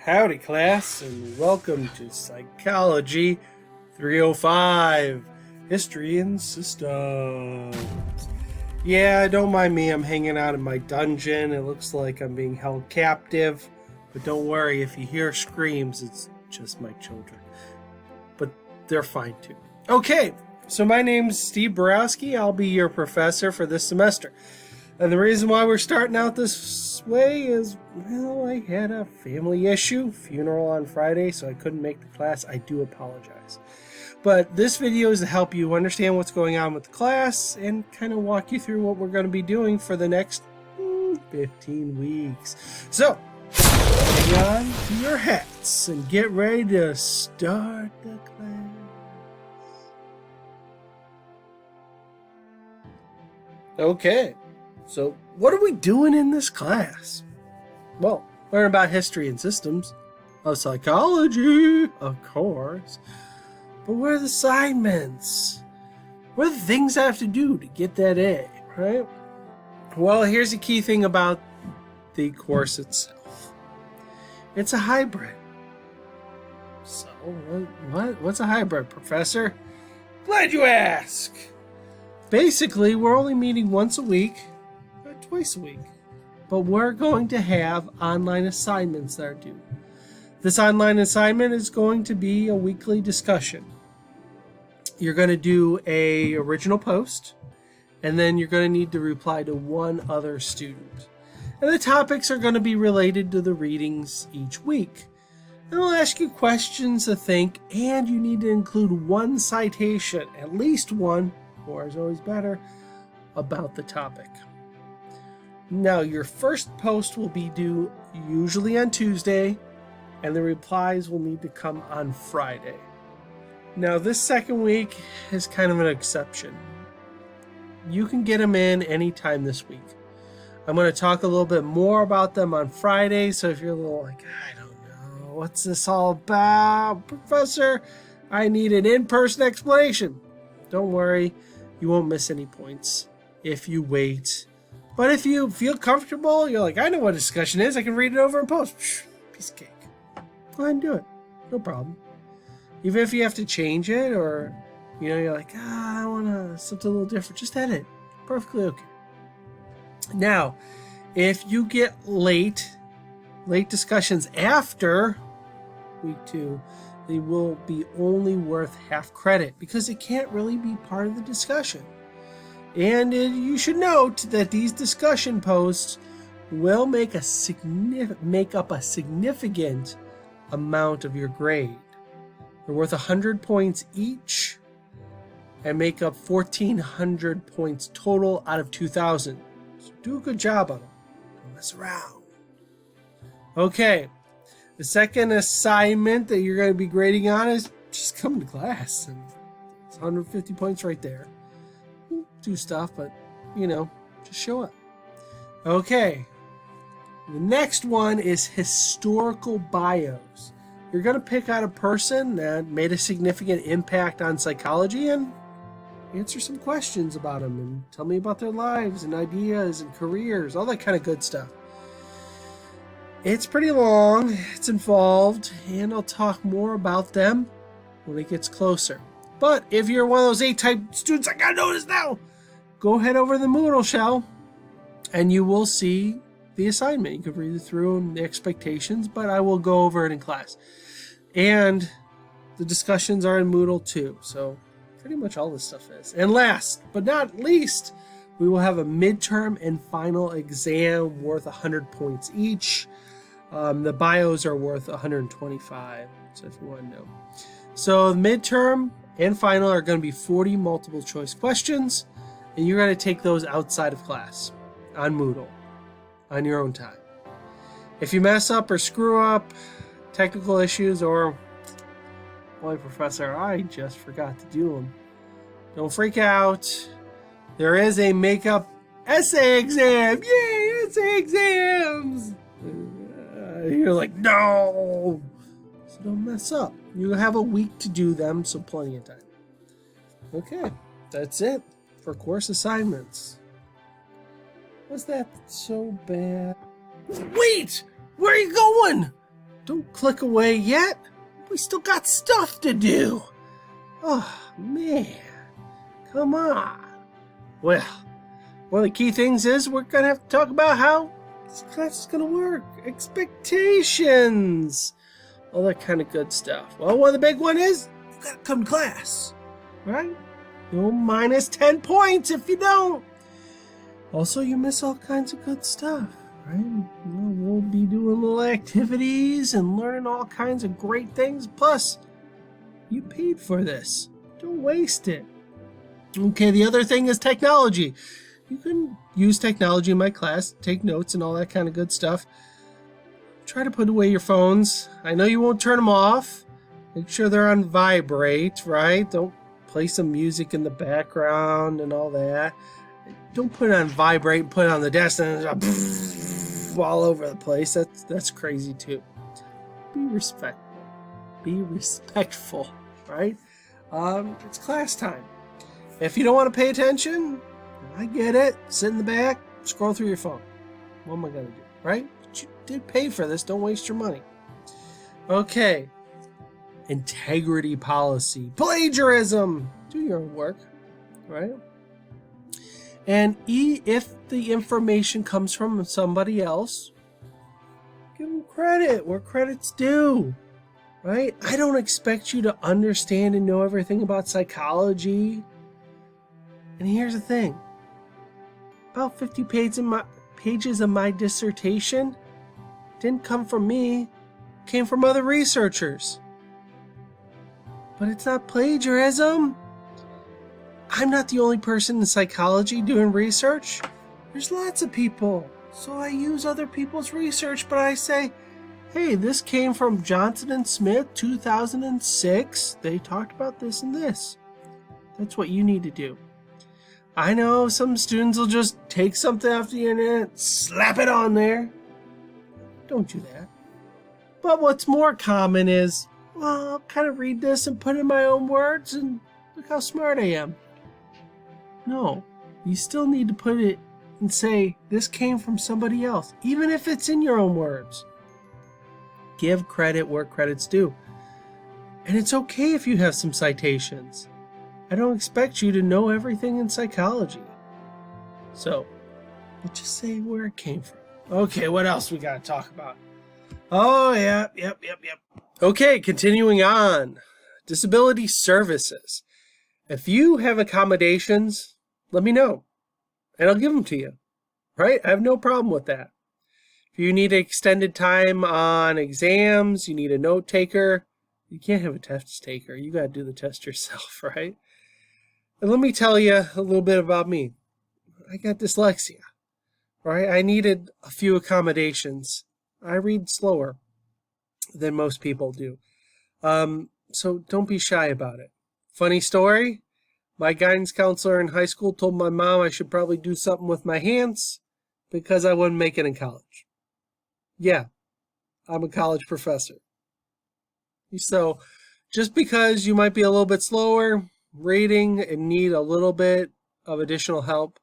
Howdy class, and welcome to Psychology 305, History and Systems. Yeah, don't mind me, I'm hanging out in my dungeon. It looks like I'm being held captive, but don't worry, if you hear screams, it's just my children. But they're fine too. Okay, so my name's Steve Borowski. I'll be your professor for this semester. And the reason why we're starting out this way is, well, I had a family issue, funeral on Friday, so I couldn't make the class. I do apologize. But this video is to help you understand what's going on with the class and kind of walk you through what we're going to be doing for the next 15 weeks. So, hang on to your hats and get ready to start the class. Okay. So, what are we doing in this class? Well, learn about history and systems of psychology, of course. But what are the assignments? What are the things I have to do to get that A, right? Well, here's the key thing about the course itself. It's a hybrid. So, what's a hybrid, Professor? Glad you ask. Basically, we're only meeting once a week. Twice a week, but we're going to have online assignments that are due. This online assignment is going to be a weekly discussion. You're going to do a original post, and then you're going to need to reply to one other student. And the topics are going to be related to the readings each week. And I'll ask you questions to think, and you need to include one citation, at least one, more is always better, about the topic. Now, your first post will be due usually on Tuesday, and the replies will need to come on Friday. Now, this second week is kind of an exception. You can get them in anytime this week. I'm going to talk a little bit more about them on Friday, so if you're a little like, I don't know, what's this all about, Professor? I need an in-person explanation. Don't worry, you won't miss any points if you wait. But if you feel comfortable, you're like, I know what a discussion is, I can read it over and post. Piece of cake. Go ahead and do it. No problem. Even if you have to change it, or, you're like, I want something a little different, just edit. Perfectly okay. Now, if you get late discussions after week 2, they will be only worth half credit because it can't really be part of the discussion. And you should note that these discussion posts will make up a significant amount of your grade. They're worth 100 points each and make up 1,400 points total out of 2,000. So do a good job on them. Don't mess around. Okay, the second assignment that you're going to be grading on is just come to class. And it's 150 points right there. Do stuff, but just show up. Okay, the next one is historical bios. You're going to pick out a person that made a significant impact on psychology and answer some questions about them and tell me about their lives and ideas and careers, all that kind of good stuff. It's pretty long, it's involved, and I'll talk more about them when it gets closer. But if you're one of those A-type students, I gotta know this now, go head over to the Moodle shell and you will see the assignment. You can read it through and the expectations, but I will go over it in class. And the discussions are in Moodle too, so pretty much all this stuff is. And last but not least, we will have a midterm and final exam worth 100 points each. The bios are worth 125, so if you want to know. So the midterm and final are going to be 40 multiple choice questions, and you're going to take those outside of class on Moodle on your own time. If you mess up or screw up, technical issues, or, boy, Professor, I just forgot to do them, don't freak out. There is a makeup essay exam. Yay, essay exams! You're like, no! So don't mess up. You have a week to do them, so plenty of time. Okay, that's it for course assignments. Was that so bad? Wait! Where are you going? don't click away yet. We still got stuff to do. Oh, man. Come on. Well, one of the key things is we're going to have to talk about how this class is going to work. Expectations. All that kind of good stuff. Well, one of the big one is you got to come to class. Right? You'll minus 10 points if you don't. Also, you miss all kinds of good stuff. Right? We'll be doing little activities and learning all kinds of great things. Plus, you paid for this. Don't waste it. Okay, the other thing is technology. You can use technology in my class, take notes and all that kind of good stuff. Try to put away your phones. I know you won't turn them off. Make sure they're on vibrate, right? Don't play some music in the background and all that. Don't put it on vibrate and put it on the desk and all over the place. That's crazy too. Be respectful. Be respectful, right? It's class time. If you don't want to pay attention, I get it. Sit in the back, scroll through your phone. What am I going to do, right? But you did pay for this. Don't waste your money. Okay. Integrity policy. Plagiarism. Do your own work, right? And if the information comes from somebody else, give them credit where credit's due, right? I don't expect you to understand and know everything about psychology. And here's the thing. About 50 pages of my dissertation didn't come from me, came from other researchers. But it's not plagiarism. I'm not the only person in psychology doing research. There's lots of people. So I use other people's research, but I say, hey, this came from Johnson and Smith, 2006. They talked about this and this. That's what you need to do. I know some students will just take something off the internet, slap it on there. Don't do that. But what's more common is, well, I'll kind of read this and put in my own words and look how smart I am. No, you still need to put it and say, this came from somebody else, even if it's in your own words. Give credit where credit's due. And it's okay if you have some citations. I don't expect you to know everything in psychology. So, let's just say where it came from. Okay, what else we got to talk about? Oh, yep. Okay, continuing on. Disability services. If you have accommodations, let me know, and I'll give them to you, right? I have no problem with that. If you need extended time on exams, you need a note taker, you can't have a test taker. You got to do the test yourself, right? And let me tell you a little bit about me. I got dyslexia, right? I needed a few accommodations. I read slower than most people do. So don't be shy about it. Funny story, my guidance counselor in high school told my mom I should probably do something with my hands because I wouldn't make it in college. Yeah, I'm a college professor. So just because you might be a little bit slower reading and need a little bit of additional help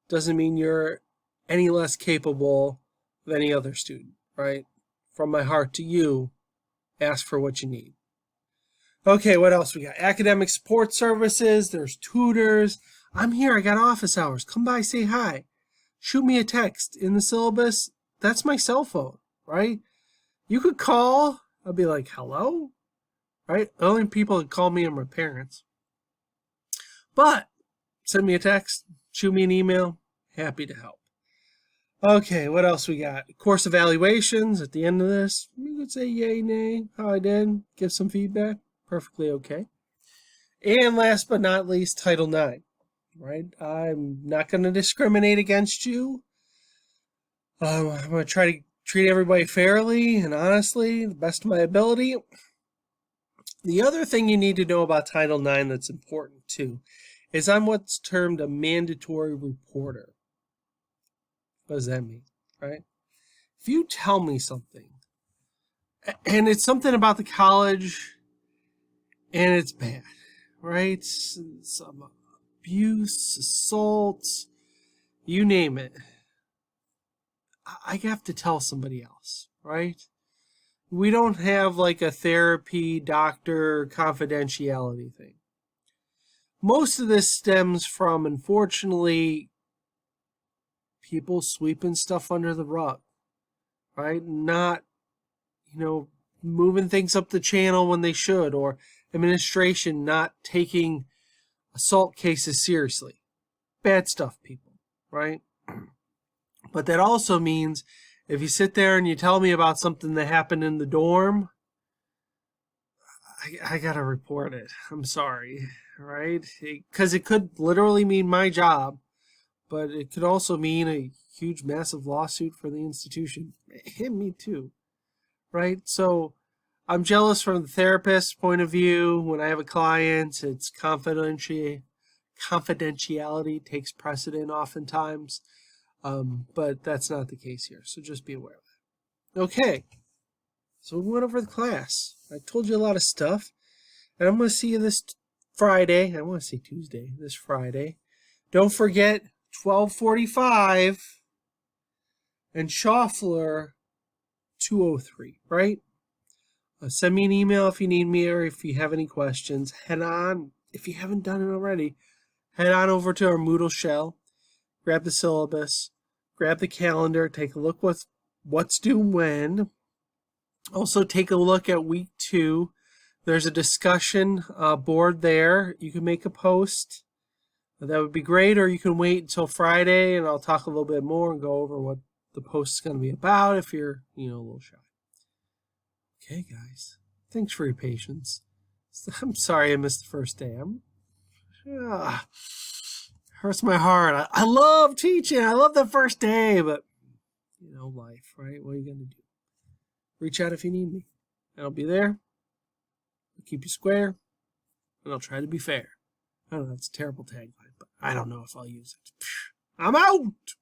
doesn't mean you're any less capable than any other student, right? From my heart to you, ask for what you need. Okay, what else we got? Academic support services, there's tutors. I'm here, I got office hours. Come by, say hi. Shoot me a text. In the syllabus, that's my cell phone, right? You could call, I'll be like, hello? Right? The only people that call me are my parents. But send me a text, shoot me an email, happy to help. Okay, what else we got? Course evaluations at the end of this. You could say yay, nay, how I did, give some feedback. Perfectly okay. And last but not least, Title IX, right? I'm not going to discriminate against you. I'm going to try to treat everybody fairly and honestly, the best of my ability. The other thing you need to know about Title IX that's important too is I'm what's termed a mandatory reporter. What does that mean, right? If you tell me something, and it's something about the college, and it's bad, right? Some abuse, assault, you name it. I have to tell somebody else, right? We don't have like a therapy doctor confidentiality thing. Most of this stems from, unfortunately, people sweeping stuff under the rug, right? Not, moving things up the channel when they should, or administration not taking assault cases seriously. Bad stuff, people, right? But that also means if you sit there and you tell me about something that happened in the dorm, I gotta report it. I'm sorry, right? Because it could literally mean my job, but it could also mean a huge, massive lawsuit for the institution. And me too, right? So I'm jealous from the therapist's point of view. When I have a client, it's confidentiality takes precedent oftentimes, but that's not the case here. So just be aware of that. Okay, so we went over the class. I told you a lot of stuff, and I'm going to see you this Friday. I want to say Tuesday, this Friday. Don't forget 12:45 and Schaeffler 203, right? Send me an email if you need me or if you have any questions. Head on, if you haven't done it already, head on over to our Moodle shell, grab the syllabus, grab the calendar, take a look what's due when. Also take a look at week 2. There's a discussion board there. You can make a post. That would be great, or you can wait until Friday and I'll talk a little bit more and go over what the post is going to be about if you're, a little shy. Okay, guys. Thanks for your patience. I'm sorry I missed the first day. Hurts my heart. I love teaching. I love the first day, but, life, right? What are you going to do? Reach out if you need me. I'll be there. I'll keep you square. And I'll try to be fair. I don't know, that's a terrible tagline, but I don't know if I'll use it. I'm out!